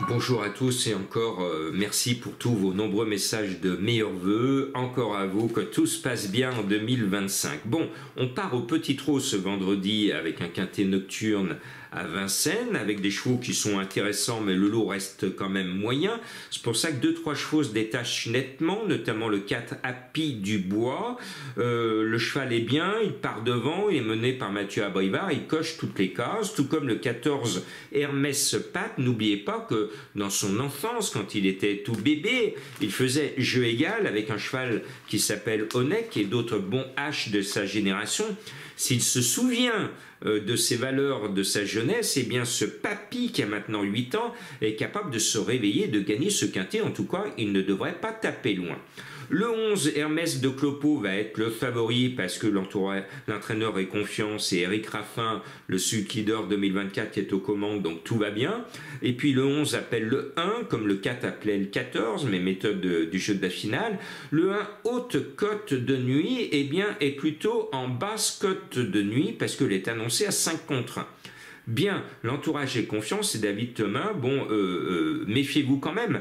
Bonjour à tous et encore merci pour tous vos nombreux messages de meilleurs vœux. Encore à vous, que tout se passe bien en 2025. Bon, on part au petit trot ce vendredi avec un quintet nocturne à Vincennes, avec des chevaux qui sont intéressants, mais le lot reste quand même moyen. C'est pour ça que 2-3 chevaux se détachent nettement, notamment le 4 Happy du Bois. Le cheval est bien, il part devant, il est mené par Mathieu Abrivard, il coche toutes les cases, tout comme le 14 Hermès Pat. N'oubliez pas que dans son enfance, quand il était tout bébé, il faisait jeu égal avec un cheval qui s'appelle Onek et d'autres bons H de sa génération. S'il se souvient de ses valeurs de sa jeunesse, eh bien ce papy qui a maintenant 8 ans est capable de se réveiller, de gagner ce quintet. En tout cas, il ne devrait pas taper loin. Le 11, Hermès de Clopo, va être le favori parce que l'entraîneur est confiant. C'est Eric Raffin, le Sud Leader 2024 qui est aux commandes, donc tout va bien. Et puis le 11 appelle le 1, comme le 4 appelait le 14, mais méthode du jeu de la finale. Le 1, haute cote de nuit, eh bien, est plutôt en basse cote de nuit parce qu'il est annoncé à 5 contre 1. Bien, l'entourage est confiant, c'est David Thomas. Bon, méfiez-vous quand même.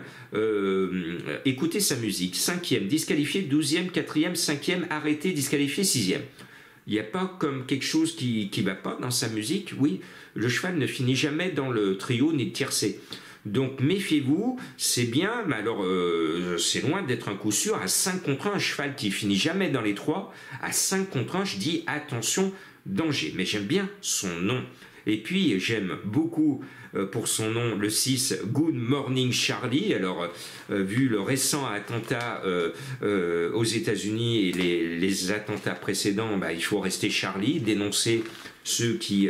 Écoutez sa musique. 5e, disqualifié. 12e, 4e, 5e, arrêté, disqualifié. 6e. Il n'y a pas comme quelque chose qui ne va pas dans sa musique. Oui, le cheval ne finit jamais dans le trio ni le tiercé. Donc méfiez-vous, c'est bien, mais alors c'est loin d'être un coup sûr. À 5 contre 1, un cheval qui finit jamais dans les 3, à 5 contre 1, je dis attention, danger. Mais j'aime bien son nom. Et puis, j'aime beaucoup pour son nom le 6, Good Morning Charlie. Alors, vu le récent attentat aux États-Unis et les attentats précédents, bah, il faut rester Charlie, dénoncer ceux qui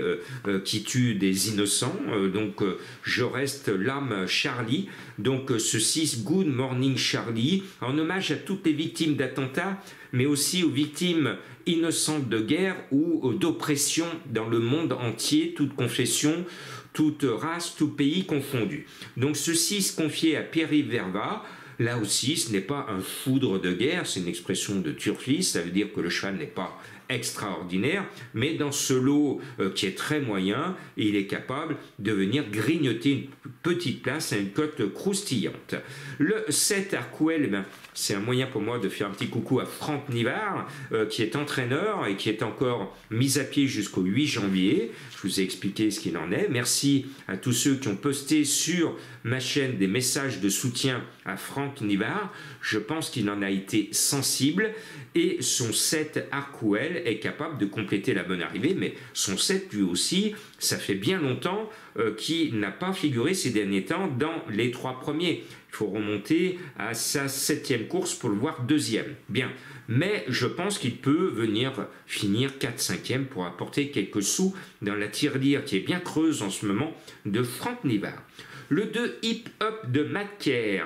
tuent des innocents. Donc, je reste l'âme Charlie. Donc, ce 6, Good Morning Charlie, en hommage à toutes les victimes d'attentats, mais aussi aux victimes innocentes de guerre ou d'oppression dans le monde entier, toute confession, toute race, tout pays confondu. Donc ce 6 confié à Pierre-Yves Vervat, là aussi ce n'est pas un foudre de guerre, c'est une expression de Turfis, ça veut dire que le cheval n'est pas extraordinaire, mais dans ce lot qui est très moyen, il est capable de venir grignoter une petite place à une cote croustillante. Le 7 Arcuel, ben, c'est un moyen pour moi de faire un petit coucou à Franck Nivard, qui est entraîneur et qui est encore mis à pied jusqu'au 8 janvier. Je vous ai expliqué ce qu'il en est. Merci à tous ceux qui ont posté sur ma chaîne des messages de soutien à Franck Nivard. Je pense qu'il en a été sensible et son 7 Arcuel est capable de compléter la bonne arrivée, mais son 7 lui aussi, ça fait bien longtemps qu'il n'a pas figuré ces derniers temps dans les 3 premiers. Il faut remonter à sa 7e course pour le voir 2e. Bien, mais je pense qu'il peut venir finir 4-5e pour apporter quelques sous dans la tirelire qui est bien creuse en ce moment de Franck Nivard. Le 2 Hip Hop de Matt Kerr.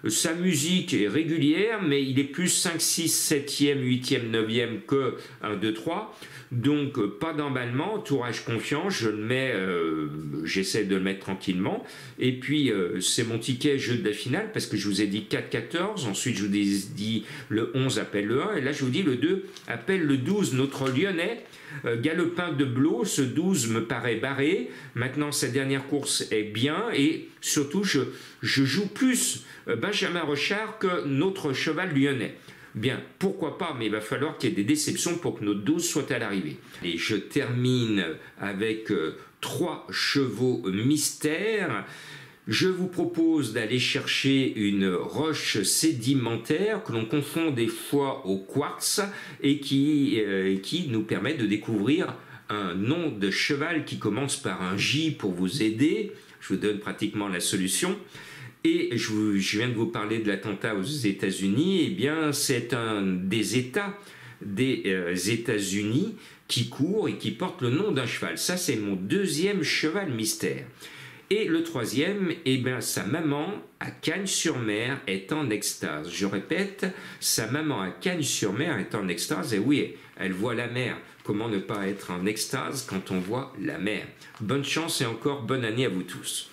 Sa musique est régulière, mais il est plus 5, 6, 7e, 8e, 9e que 1, 2, 3. Donc, pas d'emballement, entourage confiant, je le mets, j'essaie de le mettre tranquillement. Et puis, c'est mon ticket jeu de la finale, parce que je vous ai dit 4-14, ensuite je vous ai dit le 11 appelle le 1, et là je vous dis le 2 appelle le 12, notre Lyonnais. Galopin de Blot, ce 12 me paraît barré. Maintenant, sa dernière course est bien, et surtout, je joue plus Benjamin Rochard que notre cheval lyonnais. Bien, pourquoi pas, mais il va falloir qu'il y ait des déceptions pour que notre 12 soit à l'arrivée. Et je termine avec 3 chevaux mystères. Je vous propose d'aller chercher une roche sédimentaire que l'on confond des fois au quartz et qui nous permet de découvrir un nom de cheval qui commence par un J pour vous aider. Je vous donne pratiquement la solution. Et je viens de vous parler de l'attentat aux États-Unis. Eh bien, c'est un des États des États-Unis qui court et qui porte le nom d'un cheval. Ça, c'est mon 2e cheval mystère. Et le 3e, eh bien, sa maman à Cagnes-sur-Mer est en extase. Je répète, sa maman à Cagnes-sur-Mer est en extase. Et oui, elle voit la mer. Comment ne pas être en extase quand on voit la mer? Bonne chance et encore bonne année à vous tous.